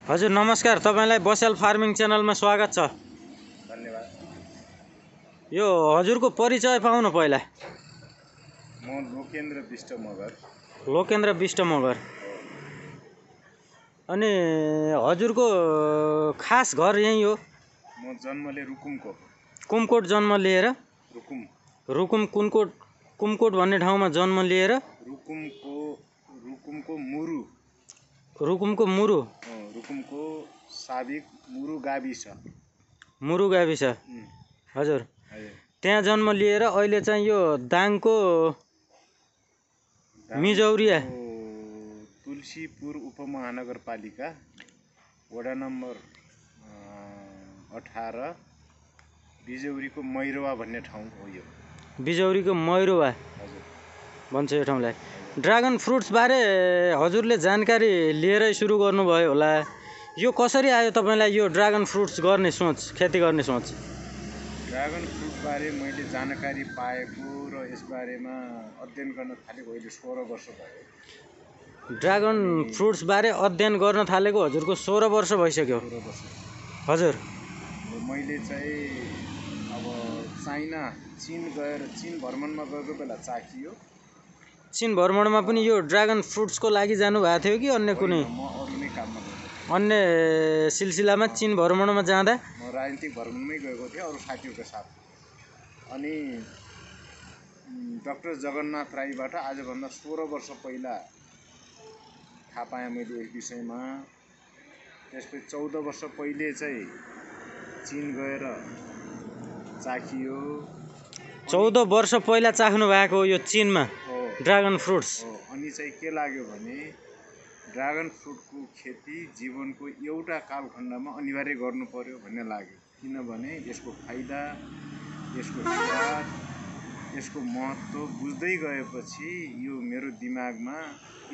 हजुर नमस्कार, तपाईलाई बसेल फार्मिङ च्यानलमा स्वागत छ। धन्यवाद। यो हजुरको परिचय पाउन पहिला। म लोकेन्द्र बिष्ट मगर। लोकेन्द्र बिष्ट मगर। अनि हजुरको खास घर यही हो? म जन्मले रुकुमको। कुमकोट जन्म लिएर? रुकुम कुमकोट भन्ने ठाउँमा जन्म लिएर रुकुमको मुरु। रुकुमको मुरु? रुकुमको साबिक मुरु गाविस। मुरु गाविस। हजुर। त्यहाँ जन्म लिएर अहिले चाहिँ यो दाङको मिजौरिया तुलसीपुर उपमहानगरपालिका वडा नम्बर 18 बिजौरीको मैरोवा भन्ने ठाउँ हो यो। बिजौरीको मैरोवा भन्छ यो ठाउँलाई। ड्रागन फ्रुट्स बारे हजुरले जानकारी लिएरै सुरु गर्नुभयो होला। यो कसरी आयो तपाईलाई यो ड्रागन फ्रुट्स गर्ने सोच, खेती गर्ने सोच? ड्रागन फ्रुट बारे मैले जानकारी पाएको र यसबारेमा अध्ययन गर्न थालेको अहिले 16 वर्ष भयो। ड्रागन फ्रुट्स बारे अध्ययन गर्न थालेको हजुरको 16 वर्ष भइसक्यो? 16 वर्ष। हजुर। मैले चाहिँ अब चीन भ्रमणमा गएको बेला चाखियो। चीन भ्रमणमा पनि यो ड्रागन फ्रुट्सको लागि जानु भएको थियो कि अन्य कुनै? म अरू नै काममा गएको। अन्य सिलसिलामा चीन भ्रमणमा जाँदा? म राजनीतिक भ्रमणमै गएको थिएँ अरू साथीहरूको साथ। अनि डाक्टर जगन्नाथ राईबाट आजभन्दा 16 वर्ष पहिला थाहा पाएँ मैले यस विषयमा। त्यसपछि 14 वर्ष पहिले चाहिँ चीन गएर चाखियो। 14 वर्ष पहिला चाख्नु भएको यो चीनमा ड्रागन फ्रुट्स? अनि चाहिँ के लाग्यो भने ड्रागन फ्रुटको खेती जीवनको एउटा कालखण्डमा अनिवार्य गर्नु पर्यो भन्ने लाग्यो। किनभने यसको फाइदा, यसको स्वाद, यसको महत्त्व बुझ्दै गएपछि यो मेरो दिमागमा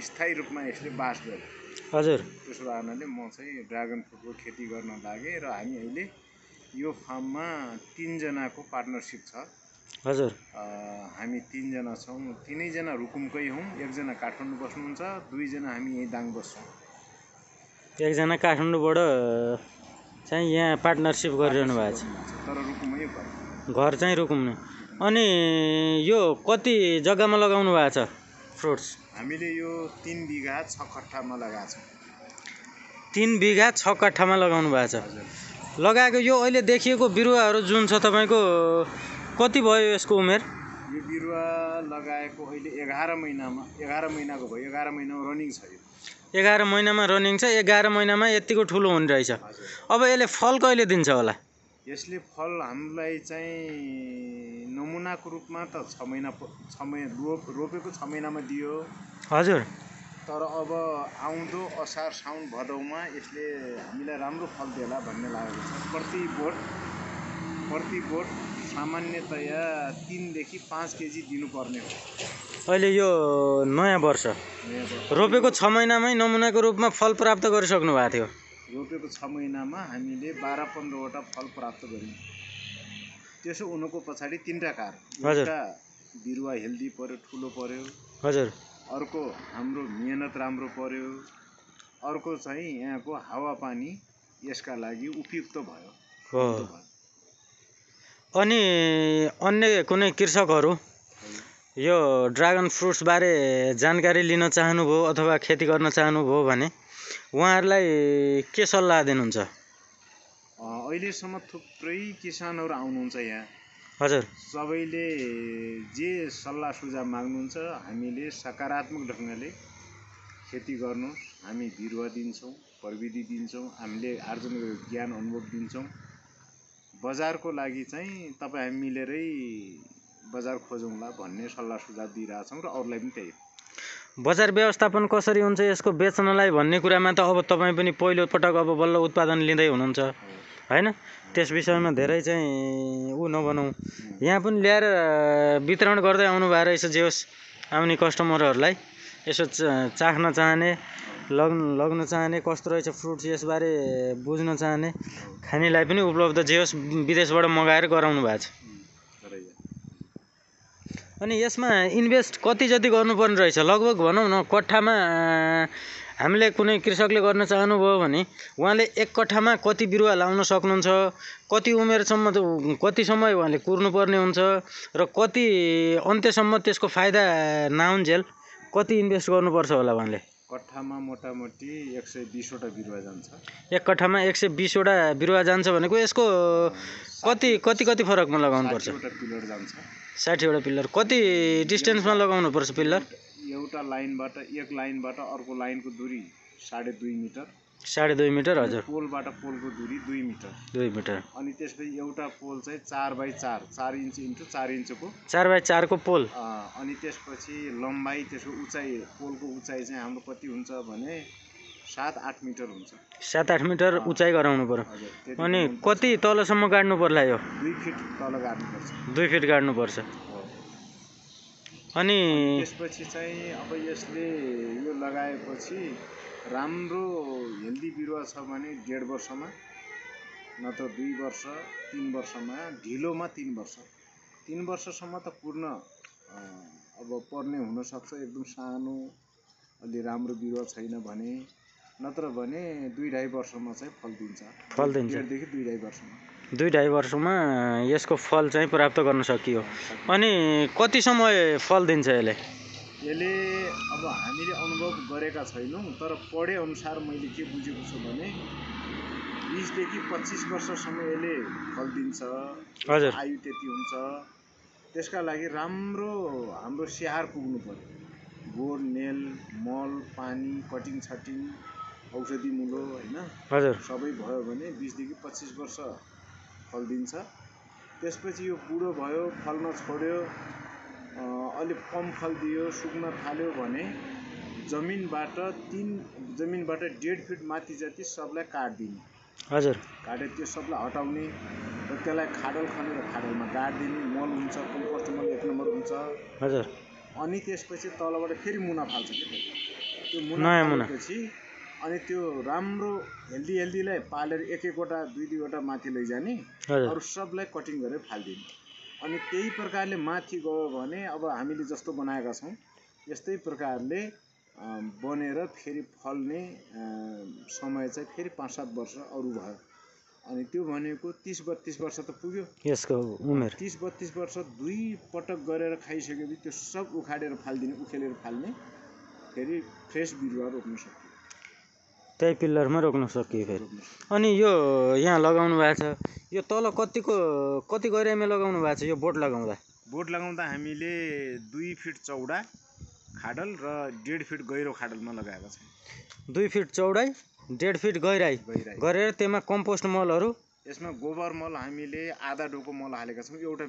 स्थायी रूपमा यसले बास गर्यो। हजुर। त्यसो कारणले म चाहिँ ड्रागन फ्रुटको खेती गर्न लागेँ र हामी अहिले यो फार्ममा 3 जनाको पार्टनरसिप छ। हजुर। हामी 3 जना छौँ। 3 जना रुकुमकै हौँ। 1 जना काठमाडौँ बस्नुहुन्छ, 2 जना हामी यही दाङ बस्छौँ। 1 जना काठमाडौँबाट चाहिँ यहाँ पार्टनरसिप गरिरहनु भएको छ। तर रुकुमै घर चाहिँ रुकुम नै। अनि यो कति जग्गामा लगाउनु भएको छ फ्रुट्स? हामीले यो 3 बिघा 6 कट्ठामा लगाएको छौँ। 3 बिघा 6 कट्ठामा लगाउनु भएको छ? लगाएको यो अहिले देखिएको बिरुवाहरू जुन छ तपाईँको कति भयो यसको उमेर? यो बिरुवा लगाएको अहिले 11 महिनाको भयो। 11 महिनामा रनिङ छ यो। 11 महिनामा रनिङ छ। 11 महिनामा यतिको ठुलो हुने रहेछ। अब यसले फल कहिले दिन्छ होला? यसले फल हामीलाई चाहिँ नमुनाको रूपमा त 6 महिना रोपेको 6 महिनामा दियो। हजुर। तर अब आउँदो असार साउन भदौमा यसले हामीलाई राम्रो फल देला भन्ने लागेको छ। प्रति बोट सामान्यतया 3 देखि 5 केजी दिनुपर्ने हो। अहिले यो नयाँ वर्ष रोपेको 6 महिनामै नमुनाको रूपमा फल प्राप्त गरिसक्नु भएको थियो? रोपेको 6 महिनामा हामीले 12-15 वटा फल प्राप्त गर्यौँ। त्यसो हुनुको पछाडि 3टा कारण। एउटा बिरुवा हेल्दी पर्यो, ठुलो पर्यो। हजुर। अर्को हाम्रो मेहनत राम्रो पर्यो। अर्को चाहिँ यहाँको हावापानी यसका लागि उपयुक्त भयो। अनि अन्य कुनै कृषकहरू यो ड्रागन फ्रुट्स बारे जानकारी लिन चाहनुभयो अथवा खेती गर्न चाहनुभयो भने उहाँहरूलाई के सल्लाह दिनुहुन्छ? अहिलेसम्म थुप्रै किसानहरू आउनुहुन्छ यहाँ। हजुर। सबैले जे सल्लाह सुझाव माग्नुहुन्छ हामीले सकारात्मक ढङ्गले खेती गर्नु। हामी बिरुवा दिन्छौँ, प्रविधि दिन्छौँ, हामीले आर्जन गरेको ज्ञान अनुभव दिन्छौँ। बजारको लागि चाहिँ तपाईँ हामी मिलेरै बजार खोजौँला भन्ने सल्लाह सुझाव दिइरहेछौँ र अरूलाई पनि त्यही। बजार व्यवस्थापन कसरी हुन्छ यसको बेच्नलाई भन्ने कुरामा त अब तपाईँ पनि पहिलो पटक अब बल्ल उत्पादन लिँदै हुनुहुन्छ हैन? त्यस विषयमा धेरै चाहिँ नबनाउँ। यहाँ पनि ल्याएर वितरण गर्दै आउनु भएको रहेछ। जे होस् आउने कस्टमरहरूलाई यसो चाख्न चाहने, लग्न चाहने कस्तो रहेछ फ्रुट्स यसबारे बुझ्न चाहने खानेलाई पनि उपलब्ध जे होस् विदेशबाट मगाएर गराउनु भएको छ। अनि यसमा इन्भेस्ट कति जति गर्नुपर्ने रहेछ लगभग भनौँ न कट्ठामा हामीले कुनै कृषकले गर्न चाहनुभयो भने उहाँले एक कट्ठामा कति बिरुवा लाउन सक्नुहुन्छ, कति उमेरसम्म कति समय उहाँले कुर्नुपर्ने हुन्छ र कति अन्त्यसम्म त्यसको फाइदा नआउन्जेल कति इन्भेस्ट गर्नुपर्छ होला उहाँले? कट्ठामा मोटामोटी 120 वटा बिरुवा जान्छ। एक कट्ठामा 120 वटा बिरुवा जान्छ भनेको यसको कति कति कति फरकमा लगाउनुपर्छ? 60 वटा पिलर जान्छ। 60 वटा पिलर कति डिस्टेन्समा लगाउनुपर्छ पिलर? एउटा लाइनबाट एक लाइनबाट अर्को लाइनको दूरी 2.5 मिटर। 2.5 मिटर हजुर। पोलबाट पोलको दूरी 2 मिटर। 2 मिटर। अनि त्यसपछि एउटा पोल चाहिँ 4x4 4 इन्च इन्टु 4 इन्चको 4x4 को पोल। अनि त्यसपछि लम्बाइ त्यसको उचाइ पोलको उचाइ चाहिँ हाम्रो कति हुन्छ भने 7-8 मिटर हुन्छ। 7-8 मिटर उचाइ गराउनु पर्यो। अनि कति तलसम्म गाड्नु पर्ला यो? 2 फिट तल गाड्नुपर्छ। 2 फिट गाड्नुपर्छ। अनि त्यसपछि चाहिँ अब यसले यो लगाएपछि राम्रो हेल्दी बिरुवा छ भने 1.5 वर्षमा नत्र 2 वर्ष 3 वर्षमा ढिलोमा 3 वर्ष 3 वर्षसम्म त पूर्ण अब पर्ने हुनसक्छ। एकदम सानो अलि राम्रो बिरुवा छैन भने नत्र भने 2-2.5 वर्षमा चाहिँ फल दिन्छ। 1.5 देखि 2-2.5 वर्षमा 2-2.5 वर्षमा यसको फल चाहिँ प्राप्त गर्न सकियो। अनि कति समय फल दिन्छ यसले? यसले अब हामीले अनुभव गरेका छैनौँ तर पढे अनुसार मैले के बुझेको छु भने 20 देखि 25 वर्षसम्म यसले फल दिन्छ। हजुर। आयु त्यति हुन्छ। त्यसका लागि राम्रो हाम्रो स्याहार पुग्नु पर्यो। गोड नेल मल पानी कटिङ छटिङ औषधि मूलो हैन हजुर सबै भयो भने 20 देखि 25 वर्ष फल दिन्छ। त्यसपछि यो बुढो भयो फल्न छोड्यो अलि कम फल दियो सुक्न थाल्यो भने जमिनबाट 1.5 फिट माथि जति सबलाई काट्दिने। हजुर। काटे त्यो सबलाई हटाउने र त्यसलाई खाडल खनेर खाडलमा गाड्दिने। मल हुन्छ कम्पोस्ट मल 1 नम्बर हुन्छ। हजुर। अनि त्यसपछि तलबाट फेरि मुना फाल्छ के त्यो मुना फालेपछि अनि त्यो राम्रो हेल्दीलाई पालेर 1-1 वटा 2-2 वटा माथि लैजाने अरु सबलाई कटिङ गरेर फाल्दिने। अनि त्यही प्रकारले माथि गयो भने अब हामीले जस्तो बनाएका छौं यस्तै प्रकारले बनेर फेरि फल्ने समय चाहिँ फेरि 5-7 वर्ष अरु भयो। अनि त्यो भनेको 30-32 वर्ष त पुग्यो यसको उमेर। 30-32 वर्ष 2 पटक गरेर खाइसकेपछि त्यो सब उखाडेर फाल्दिने उखेलेर फाल्ने फेरि फ्रेश बिरुवा रोप्न सकियो। त्यही पिल्लरमा रोक्न सकियो फेरि। अनि यो यहाँ लगाउनु भएको छ यो तल कति गहिराइमा लगाउनु भएको छ यो बोट लगाउँदा? बोट लगाउँदा हामीले 2 फिट चौडा खाडल र 1.5 फिट गहिरो खाडलमा लगाएका छौं। 2 फिट चौडाइ 1.5 फिट गहिराइ गरेर त्यसमा कम्पोस्ट मलहरु यसमा गोबर मल हामीले आधा डोको मल हालेका छौं एउटा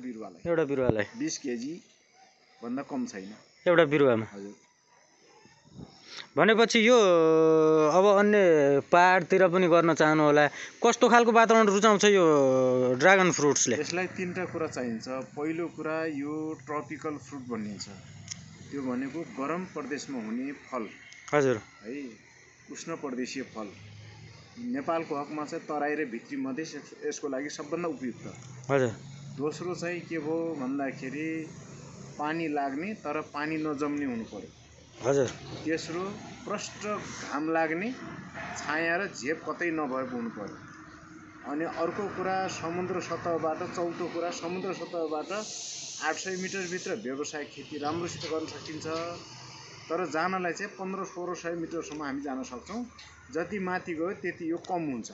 बिरुवालाई 20 केजी भन्दा कम छैन एउटा बिरुवामा। हजुर। भनेपछि यो अब अन्य पहाडतिर पनि गर्न चाहनु होला कस्तो खालको वातावरण रुचाउँछ यो ड्रागन फ्रुट्सले? यसलाई 3टा कुरा चाहिन्छ। पहिलो कुरा यो ट्रपिकल फ्रुट भनिन्छ। त्यो भनेको गरम प्रदेशमा हुने फल। हजुर। है उष्ण प्रदेशीय फल। नेपालको हकमा चाहिँ तराई र भित्री मधेस यसको लागि सबभन्दा उपयुक्त। हजुर। दोस्रो चाहिँ के भो भन्दाखेरि पानी लाग्ने तर पानी नजम्ने हुनु पर्यो। हजुर। तेस्रो प्रष्ट घाम लाग्ने छाया र झेप कतै नभएको हुनु पर्यो। अनि अर्को कुरा समुद्र सतहबाट चौथो कुरा समुद्र सतहबाट 800 मिटर भित्र व्यावसायिक खेती राम्रोसित गर्न सकिन्छ। तर जानलाई चाहिँ 1500-1600 मिटरसम्म हामी जान सक्छौं। जति माथि गयो त्यति यो कम हुन्छ।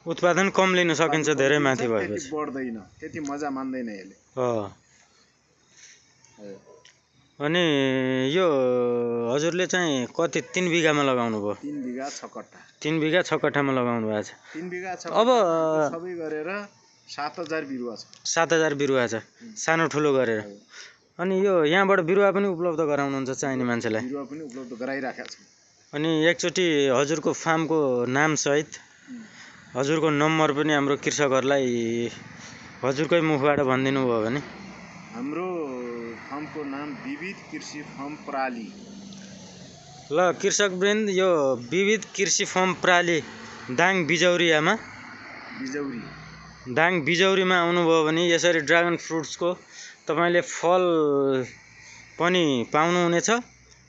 उत्पादन कम लिन सकिन्छ धेरै माथि भएपछि। त्यति बढ्दैन त्यति मजा मान्दैन यसले। अनि यो हजुरले चाहिँ कति 3 बिघामा लगाउनु भयो? 3 बिघा 6 कट्ठा। 3 बिघा 6 कट्ठामा लगाउनु भएको छ। 3 बिघा 6 अब सबै गरेर 7000 बिरुवा छ। 7000 बिरुवा छ सानो ठुलो गरेर। अनि यो यहाँबाट बिरुवा पनि उपलब्ध गराउनुहुन्छ चाहिने मान्छेलाई? बिरुवा पनि उपलब्ध गराइराखेका छौं। अनि एकचोटी हजुरको फार्मको नाम सहित हजुरको नम्बर पनि हाम्रो कृषकहरुलाई हजुरकै मुखबाट भनिदिनु भयो भने? हाम्रो फार्मको नाम विविध कृषि फार्म प्राली। ल कृषकवृन्द यो विविध कृषि फार्म प्राली दाङ बिजौरीमा आउनुभयो भने यसरी ड्रागन फ्रुट्सको तपाईले फल पनि पाउनुहुनेछ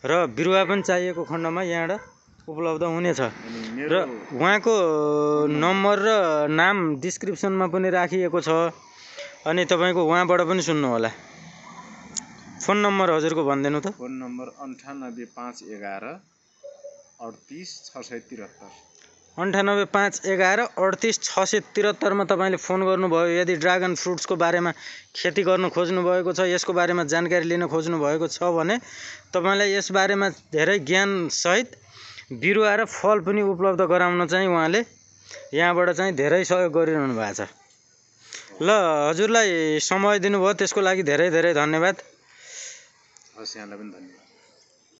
र बिरुवा पनि चाहिएको खण्डमा यहाँबाट उपलब्ध हुनेछ अनि र मेरो उहाँको नम्बर र नाम डिस्क्रिप्सनमा पनि राखिएको छ अनि तपाईँको उहाँबाट पनि सुन्नु होला। फोन नम्बर हजुरको भनिदिनु त। फोन नम्बर 98511 38 673 98511 38 673 तपाईँले फोन गर्नुभयो यदि ड्रागन फ्रुट्सको बारेमा खेती गर्न खोज्नु भएको छ, यसको बारेमा जानकारी लिन खोज्नु भएको छ भने तपाईँलाई यसबारेमा धेरै ज्ञानसहित बिरुवा र फल पनि उपलब्ध गराउन चाहिँ उहाँले यहाँबाट चाहिँ धेरै सहयोग गरिरहनु भएको छ। ल हजुरलाई समय दिनुभयो त्यसको लागि धेरै धेरै धन्यवाद। हस्, यहाँलाई पनि धन्यवाद।